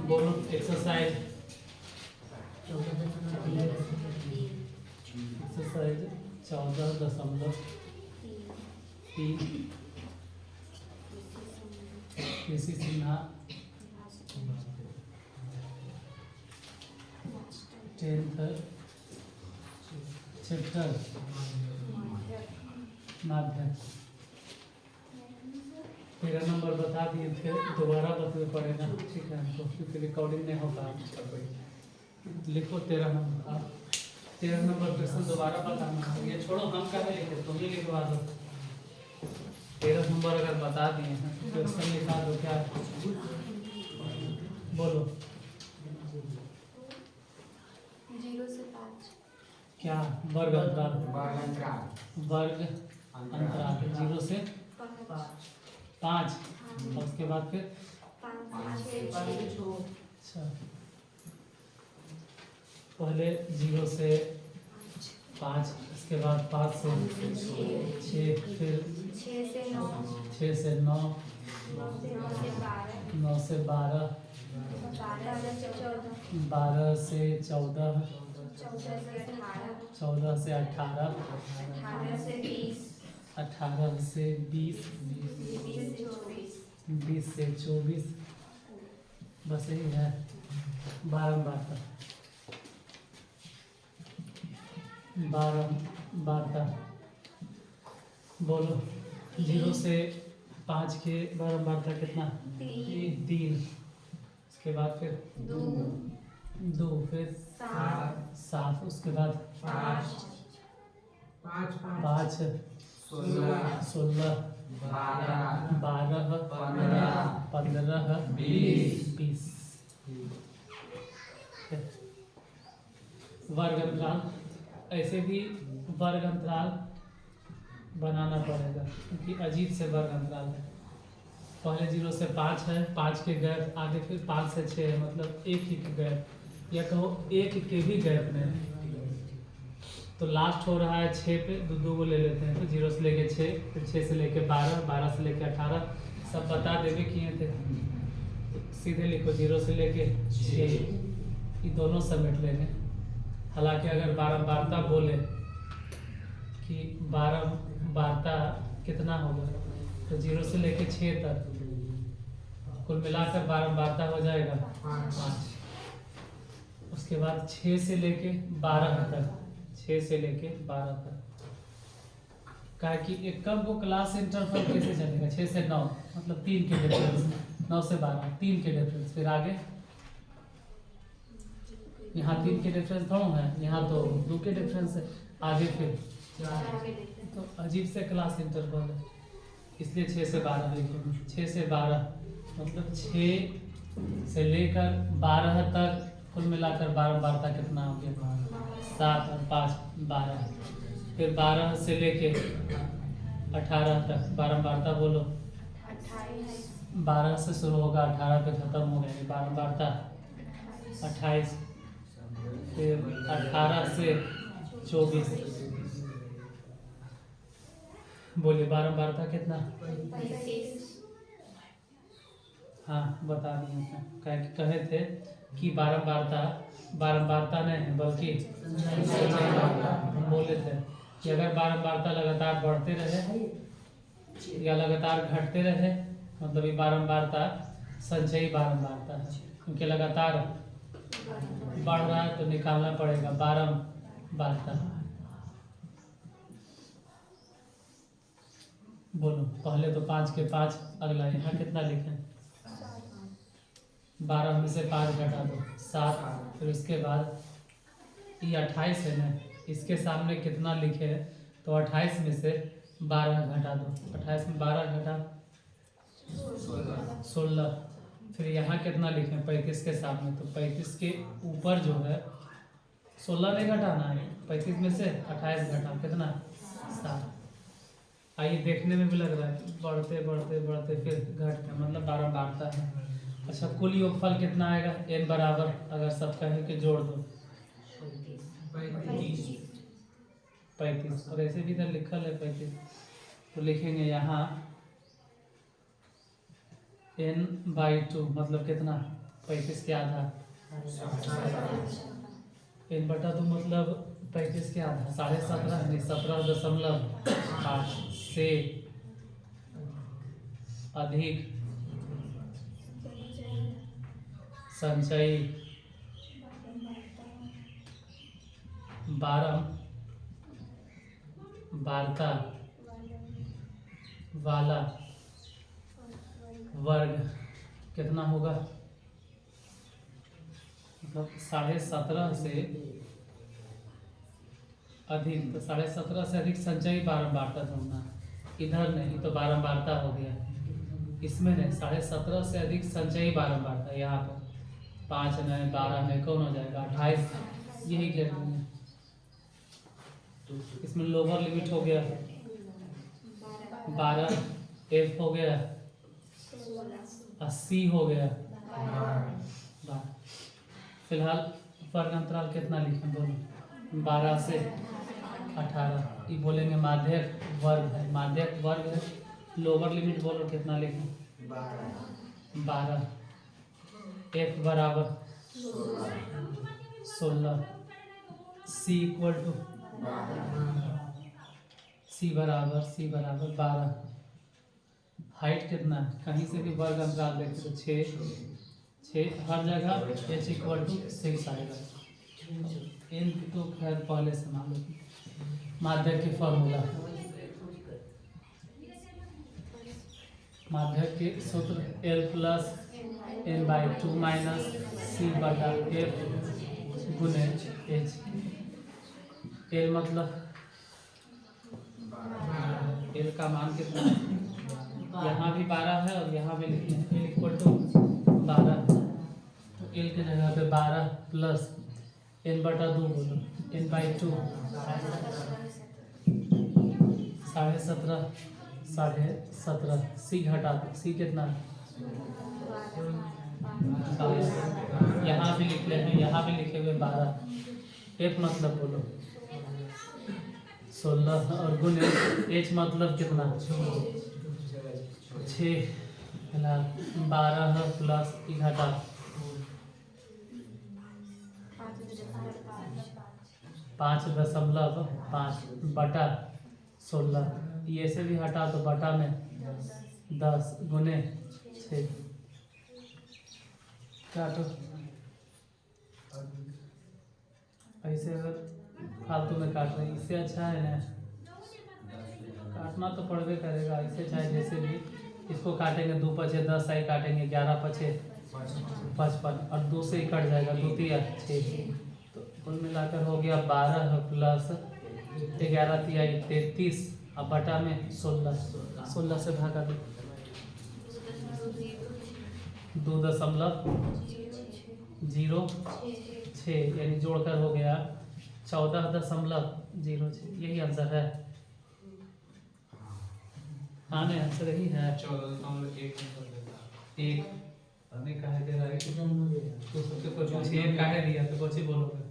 बोलो exercise. Exercise 14.3 PC Sinha 10th chapter माध्यम। 13 number बता दिए थे, दोबारा बताना पड़ेगा, ठीक है हमको, क्योंकि रिकॉर्डिंग नहीं होगा। लिखो 13 नंबर। आप 13 नंबर क्वेश्चन दोबारा बताना है। ये छोड़ो, हम कहे लिखे, तुम ही लिखवा दो। 13 नंबर अगर बता दिए हैं तो क्वेश्चन लिखा दो। क्या बोलो? 0 से 5 क्या? वर्ग अंतराल। वर्ग अंतराल 0 से 5। और उसके बाद फिर 5 से 6। अच्छा, पहले 0 से 5, इसके बाद 5 से 6, फिर 6 से 9, 6 से 9, 9 से 12, 9 से 12, 12 से 14, 12 से 14, 14 से 18, 14 से 18, 18 से 20, 18 से 20, 20 20 से 24। से 24, बस यही है। बारंबारता। बोलो 0 से 5 के बारंबारता कितना? 3। उसके बाद फिर 2, फिर 7, उसके बाद 5, 16, 12, 15, 20। वर्ग अंतराल। ऐसे भी वर्ग अंतराल बनाना पड़ेगा, क्योंकि अजीब से वर्ग अंतराल है। पहले 0 से 5 है, 5 के गैप, आगे फिर 5 से 6 है, मतलब एक ही के गैप, या कहो एक के भी गैप में। तो लास्ट हो रहा है 6 पे, दो को ले लेते हैं। तो 0 से लेके 6, फिर 6 से लेके 12, 12 से लेके 18, सब बता देवे किए थे। तो सीधे लिखो 0 से लेके 6, ये दोनों समेट लेंगे। हालांकि अगर बारंबारता बोले कि बारंबारता कितना होगा, तो 0 से लेके 6 तक कुल मिलाकर बारंबारता हो जाएगा 5। उसके बाद 6 से लेके 12 तक, 6 से लेके 12 तक, कहा कि एक कब वो क्लास इंटरवल कैसे चलेगा? 6 से 9, मतलब 3 के डिफरेंस, 9 से 12 3 के डिफरेंस, फिर आगे यहाँ 3 के डिफरेंस थोड़ा है, यहाँ तो 2 के डिफरेंस है, आगे फिर तो अजीब से क्लास इंटरवल है, इसलिए 6 से 12 लिखेंगे। 6 से 12 मतलब 6 से लेकर 12 तक कुल मिलाकर बारंबारता कितना हो गया? 7 और 5 12। फिर 12 से लेके 18 तक बारंबारता बोलो। 12 से शुरू होगा, 18 पे खत्म हो गया, बारंबारता 28। फिर 18 से 24, बोलिए बारंबारता कितना? 35। हाँ बता दिए थे, कहे थे कि बारंबारता नहीं है, बल्कि हम बोले थे कि अगर बारंबारता लगातार बढ़ते रहे या लगातार घटते रहे, मतलब ये बारंबारता संचयी बारंबारता है, क्योंकि लगातार बढ़ रहा है तो निकालना पड़ेगा बारंबारता। बोलो पहले तो 5 के 5, अगला यहाँ कितना लिखें? 12 में से 5 घटा दो 7, फिर उसके बाद ये 28 है ना, इसके सामने कितना लिखे? तो 28 में से 12 घटा दो, 28 में 12 घटा 16, फिर यहाँ कितना लिखें? 35 के सामने, तो 35 के ऊपर जो है 16 नहीं घटाना है, 35 में से 28 घटा कितना? 7। आइए देखने में भी लग रहा है बढ़ते बढ़ते बढ़ते फिर घटते, मतलब बारंबारता है। अच्छा कुल योगफल कितना आएगा? n बराबर, अगर सब कहे कि जोड़ दो 35, और ऐसे भी इधर लिखल है 35, तो लिखेंगे यहाँ n/2 मतलब कितना 35 के आधा। n/2 मतलब 35 के आधा 17.5 यानी 17.8 से अधिक संचयी बारंबारता वाला वर्ग कितना होगा, मतलब 17.5 से अधिक, तो 17.5 से अधिक संचयी बारंबारता ढूंढना। इधर नहीं तो बारंबारता हो गया, इसमें नहीं 17.5 से अधिक संचयी बारंबारता। यहाँ पर 5 नहीं 12 नहीं कौन हो जाएगा 28, यही कह रहे हैं। इसमें लोअर लिमिट हो गया 12, एफ हो गया 80 हो गया 12। फिलहाल वर्ग अंतराल कितना लिखें बोलो, 12 से 18। ये बोलेंगे माध्यक वर्ग है, माध्यक वर्ग है। लोअर लिमिट बोलो कितना लिखें 12। एफ बराबर 16, सी इक्वल टू सी बराबर 12। हाइट कितना है, कहीं से भी वर्ग अंतराल देखें तो 6 हर जगह एच इक्वल टू 6 आएगा। एन तो खैर पहले से मालूम, माध्यक के फॉर्मूला, माध्यक के सूत्र L प्लस n/2 माइनस सी बटा एफ गुने एच। एल मतलब एल का मान कितना है, यहाँ भी 12 है और यहाँ भी लिखे हैं एल इक्वल टू 12। तो एल के जगह पे 12 प्लस n/2 बोलो, n/2 17.5 सी घटा दो, सी कितना यहाँ भी लिख ले हैं, यहाँ भी लिखे हुए 12। एफ मतलब बोलो 16 और गुने एच मतलब कितना 6। 12 प्लस घटा 5.5 बटा 16, ये से भी हटा तो बटा में 10 गुने 6 काटो। ऐसे अगर फालतू में काट रहे, इससे अच्छा है ना, काटना तो पड़बे करेगा। इससे चाहे जैसे भी इसको काटेंगे, 2 पचे 10 आई काटेंगे, 11 पचे 55 और 2 से ही कट जाएगा, 2 तिया 6। तो कुल मिलाकर हो गया 12 प्लस 11 तिया 33 अब बटा में 16 से भागा दो 2.06 यानी जोड़कर हो गया 14.06। यही आंसर है। हाँ नहीं आंसर यही है 14.1 नहीं कहे दे रहा है तो सबसे कुछ काहे दिया तो कुछ ही बोलोगे,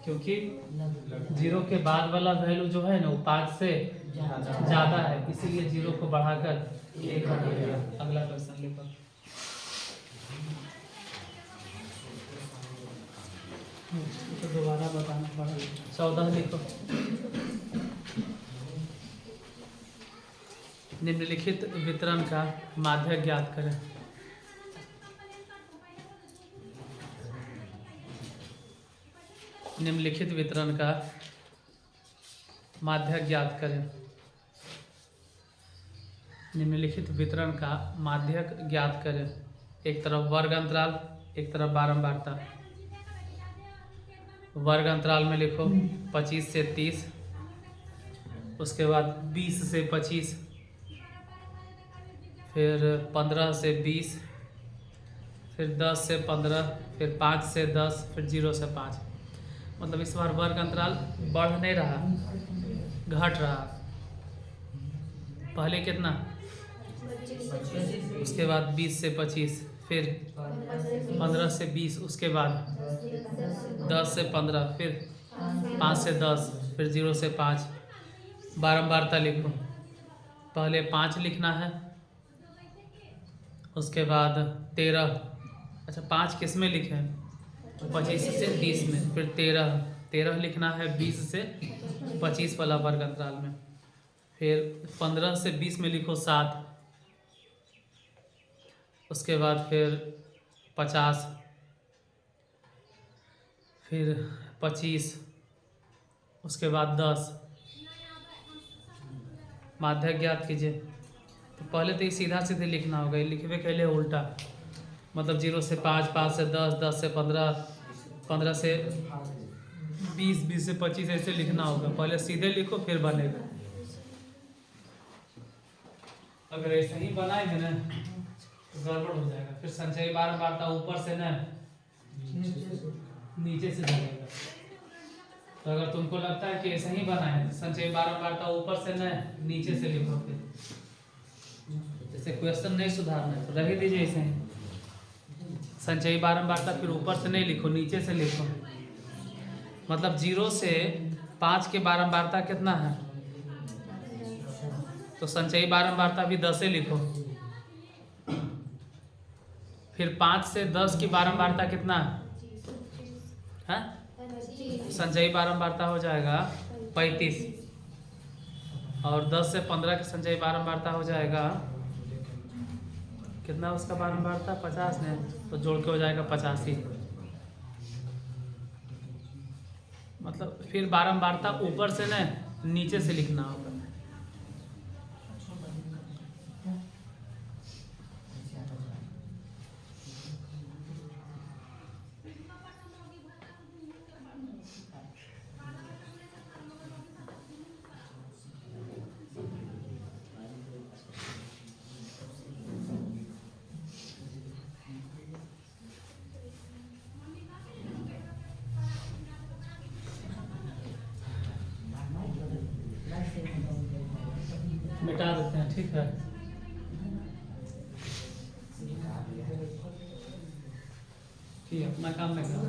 क्योंकि 0 के बाद वाला वैल्यू जो है ना वो 5 से ज़्यादा है, इसीलिए 0 को बढ़ाकर 1 कर दिया। अगला क्वेश्चन लिखो। तो दोबारा बताना पड़ा। 14 लिखो। निम्नलिखित वितरण का माध्यक ज्ञात करें। निम्नलिखित वितरण का माध्यक ज्ञात करें। निम्नलिखित वितरण का माध्यक ज्ञात करें। एक तरफ वर्ग अंतराल, एक तरफ बारंबारता। वर्ग अंतराल में लिखो 25 से 30, उसके बाद 20 से 25, फिर 15 से 20, फिर 10 से 15, फिर 5 से 10, फिर 0 से 5। मतलब इस बार वर्ग अंतराल बढ़ नहीं रहा, घट रहा। पहले कितना, उसके बाद 20 से 25, फिर 15 से 20, उसके बाद 10 से 15, फिर 5 से 10, फिर 0 से 5। बारंबारता लिखो पहले 5 लिखना है, उसके बाद 13, अच्छा 5 किस में लिखें, 25 से 30 में, फिर 13 लिखना है 20 से 25 वाला वर्ग अंतराल में, फिर 15 से 20 में लिखो 7, उसके बाद फिर 50, फिर 25, उसके बाद 10। माध्यक ज्ञात कीजिए। तो पहले तो ये सीधा सीधे लिखना होगा, ये लिखवे के लिए उल्टा, मतलब 0 से 5, 5 से 10, 10 से 15, 15 से 20, 20 से 25 ऐसे लिखना होगा। पहले सीधे लिखो फिर बनेगा। अगर ऐसे ही बनाएंगे ना तो गड़बड़ हो जाएगा, फिर संचयी बारंबारता ऊपर से ना नीचे से बनेगा। तो अगर तुमको लगता है कि ऐसे ही बनाए, संचयी बारंबारता ऊपर से न नीचे से लिखो, फिर जैसे क्वेश्चन नहीं सुधारना है तो रह दीजिए ऐसे ही। संचयी बारंबारता फिर ऊपर से नहीं लिखो, नीचे से लिखो। मतलब 0 से 5 के बारंबारता कितना है, तो संचयी बारंबारता भी 10 लिखो। फिर 5 से 10 की बारंबारता कितना है, संचयी बारंबारता हो जाएगा 35, और 10 से 15 की संचयी बारंबारता हो जाएगा कितना, उसका बारंबारता 50 ने, तो जोड़ के हो जाएगा 85। मतलब फिर बारंबारता ऊपर से न नीचे से लिखना होगा। मिटा देते हैं, ठीक है। ठीक है, अपना काम में करो।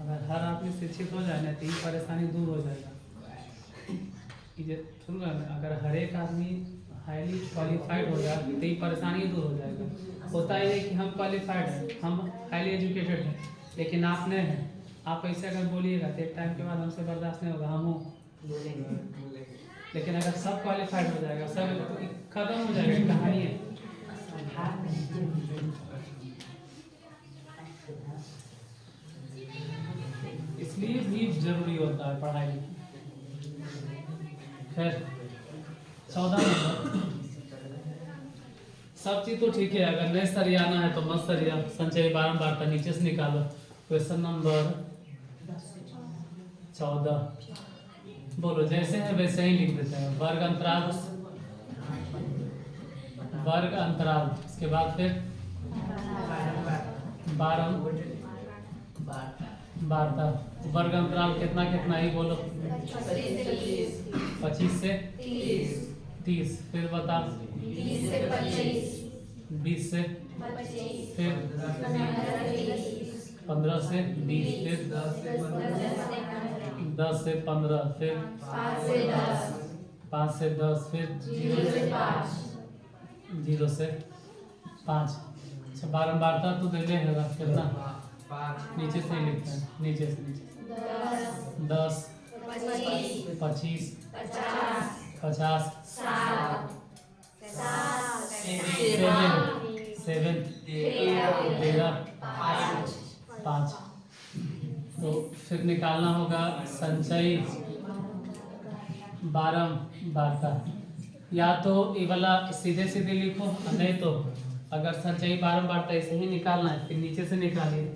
अगर हर आदमी शिक्षित हो जाए ना तो ये परेशानी दूर हो जाएगा। ये सुन रहे हैं, अगर हर एक आदमी हाईली क्वालिफाइड हो जाए तो ये परेशानी दूर हो जाएगा। होता है कि हम क्वालिफाइड हैं, हम हाईली एजुकेटेड हैं, लेकिन आप नहीं हैं। आप ऐसे अगर बोलिएगा तो एक टाइम के बाद हमसे बर्दाश्त नहीं होगा, हम लेकिन अगर सब क्वालिफाइड हो जाएगा, सब खत्म हो जाएगा कहानी है। इसलिए भी जरूरी होता है पढ़ाई। खैर 14 नंबर, सब चीज तो ठीक है। अगर नहीं सरियाना है तो मत सरिया, संचयी बारंबारता नीचे से निकालो। क्वेश्चन नंबर 14 बोलो, जैसे है वैसे ही लिख देते हैं। वर्ग अंतराल, वर्ग अंतराल, उसके बाद फिर बारंबारता। वर्ग अंतराल कितना कितना ही बोलो, 25 से 30, फिर बता 20 से 25, फिर 15 से 20, फिर 10 से 15, फिर 5 से 10, फिर 0 से 5। अच्छा, बारंबारता तो दे देगा कितना, नीचे से ही लिखते हैं, नीचे से नीचे 10, 25, 50, 7, 13, 5। तो फिर निकालना होगा संचयी बारंबारता। या तो ये वाला सीधे सीधे लिखो, नहीं तो अगर संचयी बारंबारता ऐसे ही निकालना है फिर नीचे से निकालिए,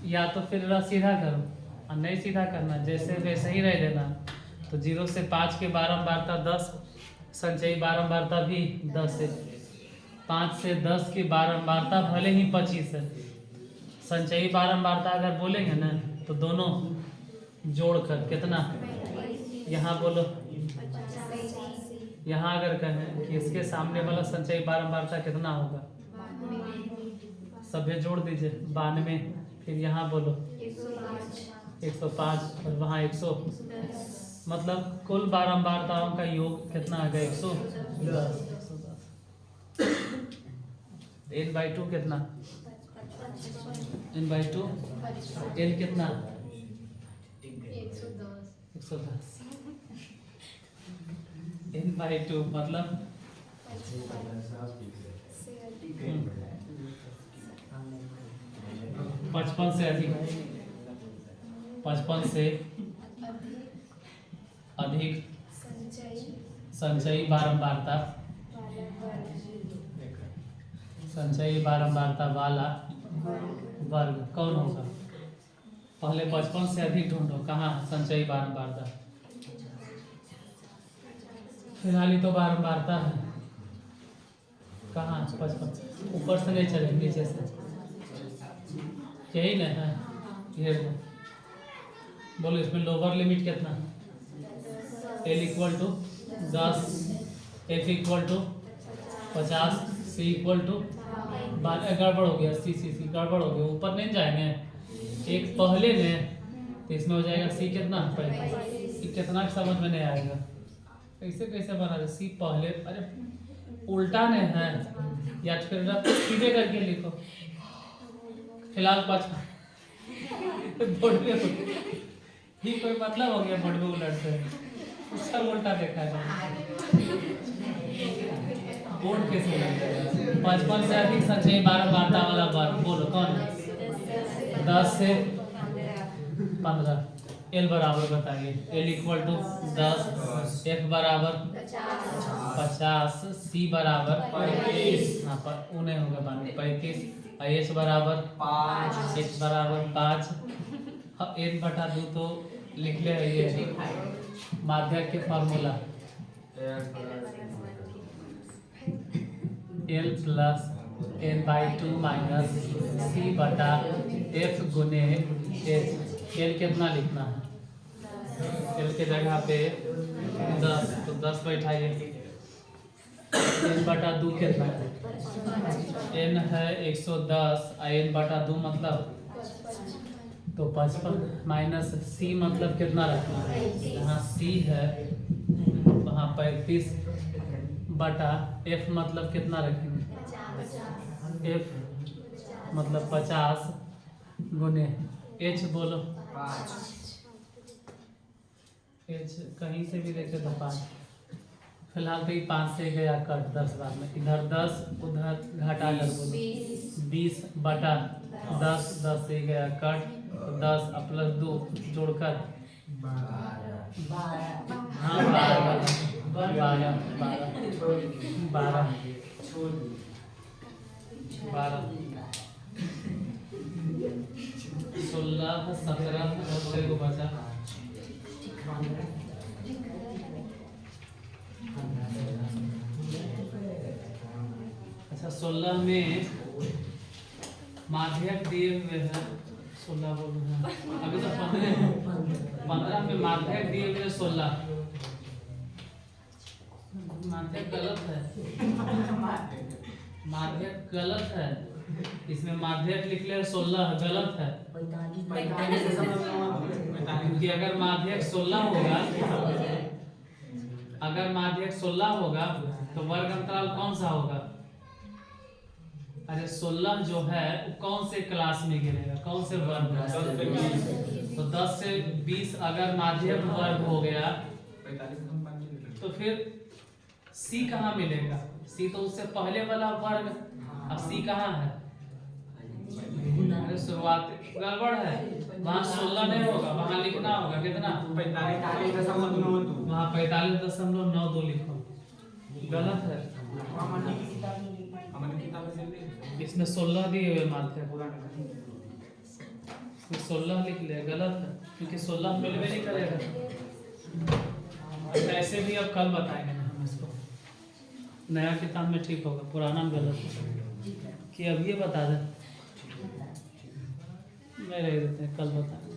या तो फिर सीधा करो, और नहीं सीधा करना जैसे वैसे ही रह देना। तो 0 से 5 के बारंबारता 10, संचयी बारंबारता भी 10 है। 5 से 10 की बारंबारता भले ही 25 है, संचयी बारंबारता अगर बोलेंगे ना तो दोनों जोड़कर कितना, यहाँ बोलो, यहाँ अगर कहें कि इसके सामने वाला संचयी बारंबारता कितना होगा, सभी जोड़ दीजिए 92, फिर यहाँ बोलो 105 और वहाँ 110। मतलब कुल बारंबारताओं का योग कितना आ गया 110। n/2 कितना, n/2 n कितना 110 n/2 मतलब 55 से अधिक, 55 से अधिक संचयी बारंबारता, संचयी बारंबारता वाला वर्ग कौन होगा? पहले 55 से अधिक ढूंढो, कहाँ संचयी बारंबारता? फिलहाल ही तो बारंबारता है, कहाँ 55? ऊपर से नहीं चले, नीचे से, यही ना है ये। बोलो इसमें लोअर लिमिट कितना? L equal to 10, F equal to 50, C equal to 12। गड़बड़ हो गया, सी गड़बड़ हो गया, ऊपर नहीं जाएंगे एक पहले में, तो इसमें हो जाएगा C कितना 35। कितना समझ में नहीं आएगा, कैसे कैसे बना रहे? C पहले, अरे उल्टा नहीं है, या फिर सीधे करके लिखो। फिलहाल 55 बोर्ड में ही कोई मतलब हो गया, बोर्ड में उलट से उसका उल्टा देखा है, बोर्ड कैसे लगता है? 55 से अधिक संचयी बारंबारता वाला वर्ग बोलो कौन है? 10 से 15। L बराबर बताइए, L इक्वल टू 10, F बराबर 50, C बराबर 35, हाँ पर उन्हें होगा 35, H बराबर 5, H बराबर 5। n/2 तो लिख ले, ये माध्यक के formula L plus n/2 minus C/F गुने H। L कितना लिखना है? L के जगह पे 10, तो 10 बैठाइए। n/2 कितना है? n है 110, n/2 मतलब तो 55 माइनस C मतलब कितना रखना है? यहाँ C है वहाँ 35/F मतलब कितना रखेंगे? F मतलब 50 गुने H बोलो 5। H कहीं से भी देखे तो 5। फिलहाल तो ये 5 से गया कट 10 बार में, इधर 10 उधर घटा कर बोलो 20/10, 10 से गया कट, 10 प्लस 2 जोड़कर 16, 17 और को बचा। अच्छा 16 में माध्यक दिए हुए हैं, 16 बोल रहे हैं अभी तो 15 में माध्यक दिए हुए 16। माध्यक गलत है, माध्यक गलत है, इसमें माध्यक लिख ले 16 गलत है, क्योंकि अगर माध्यक 16 होगा, अगर माध्यक 16 होगा तो वर्ग अंतराल कौन सा होगा? अरे 16 जो है कौन से क्लास में गिरेगा, कौन से वर्ग में? तो 10 से 20 अगर माध्यक वर्ग हो गया तो फिर C कहाँ मिलेगा? C तो उससे पहले वाला वर्ग, अब C कहाँ है? अरे शुरुआत गड़बड़ है, वहाँ 16 नहीं होगा, वहाँ लिखना होगा कितना? 45.92, वहाँ 45.92 लिखो, गलत है। इसमें 16 दिए हुए माध्यक, 16 लिख ले, गलत है, क्योंकि 16 मिलवे नहीं करेगा। ऐसे भी अब कल बताएंगे ना हम इसको, नया किताब में ठीक होगा, पुराना में गलत है कि अब ये बता दें, नहीं रह देते हैं, कल बताएंगे।